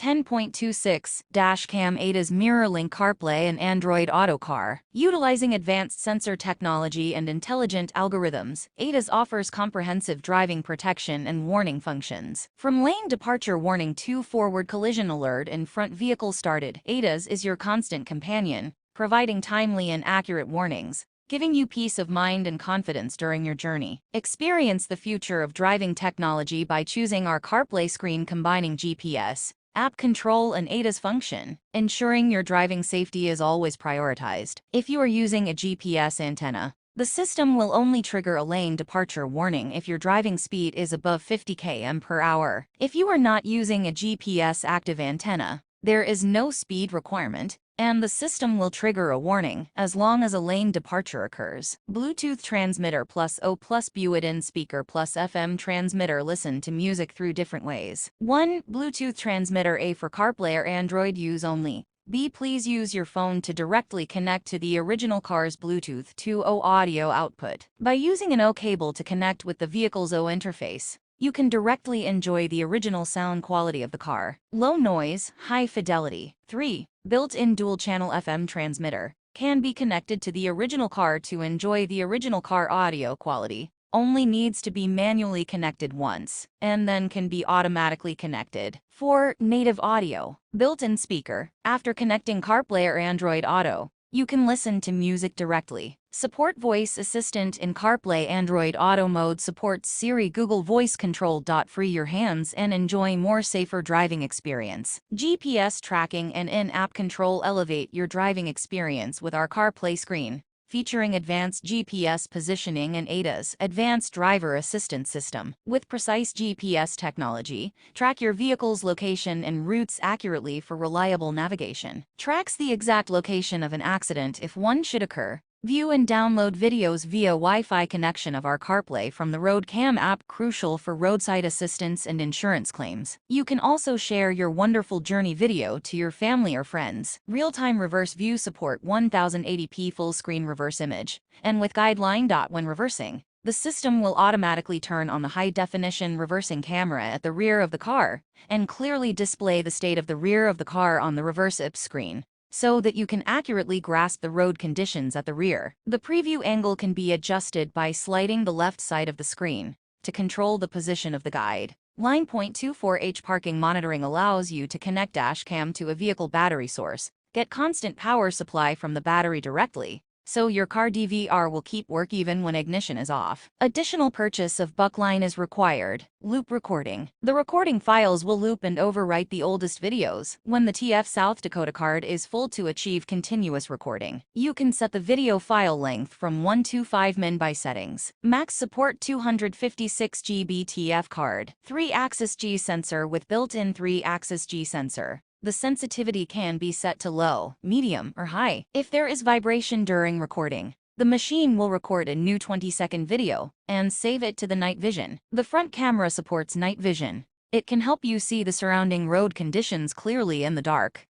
10.26 Dashcam ADAS Mirror-Link CarPlay and Android Auto Car. Utilizing advanced sensor technology and intelligent algorithms, ADAS offers comprehensive driving protection and warning functions. From lane departure warning to forward collision alert and front vehicle started, ADAS is your constant companion, providing timely and accurate warnings, giving you peace of mind and confidence during your journey. Experience the future of driving technology by choosing our CarPlay screen combining GPS, app control and ADAS function, ensuring your driving safety is always prioritized. If you are using a GPS antenna, the system will only trigger a lane departure warning if your driving speed is above 50 km per hour. If you are not using a GPS active antenna, there is no speed requirement, and the system will trigger a warning as long as a lane departure occurs. Bluetooth transmitter plus O plus built-in speaker plus FM transmitter. Listen to music through different ways. 1. Bluetooth transmitter. A for CarPlay or Android use only. B. Please use your phone to directly connect to the original car's Bluetooth 2.0 audio output. By using an O cable to connect with the vehicle's O interface, you can directly enjoy the original sound quality of the car. Low noise, high fidelity. 3. Built-in dual-channel FM transmitter. Can be connected to the original car to enjoy the original car audio quality. Only needs to be manually connected once, and then can be automatically connected. 4. Native audio. Built-in speaker. After connecting CarPlay or Android Auto, you can listen to music directly. Support voice assistant in CarPlay. Android Auto mode supports Siri, Google Voice Control. Free your hands and enjoy more safer driving experience. GPS tracking and in-app control. Elevate your driving experience with our CarPlay screen, featuring advanced GPS positioning and ADAS Advanced Driver Assistance System. With precise GPS technology, track your vehicle's location and routes accurately for reliable navigation. Tracks the exact location of an accident if one should occur. View and download videos via Wi-Fi connection of our CarPlay from the RoadCam app, crucial for roadside assistance and insurance claims. You can also share your wonderful journey video to your family or friends. Real-time reverse view support 1080p full-screen reverse image. And with guideline. When reversing, the system will automatically turn on the high-definition reversing camera at the rear of the car and clearly display the state of the rear of the car on the reverse IP screen, so that you can accurately grasp the road conditions at the rear. The preview angle can be adjusted by sliding the left side of the screen to control the position of the guide. Line. 24H parking monitoring allows you to connect dashcam to a vehicle battery source, get constant power supply from the battery directly, so your car DVR will keep work even when ignition is off. Additional purchase of Buckline is required. Loop recording. The recording files will loop and overwrite the oldest videos when the TF South Dakota card is full to achieve continuous recording. You can set the video file length from 1 to 5 MB by settings. Max support 256 GB TF card. 3-axis G sensor with built-in 3-axis G sensor. The sensitivity can be set to low, medium, or high. If there is vibration during recording, the machine will record a new 20-second video and save it to the night vision. The front camera supports night vision. It can help you see the surrounding road conditions clearly in the dark.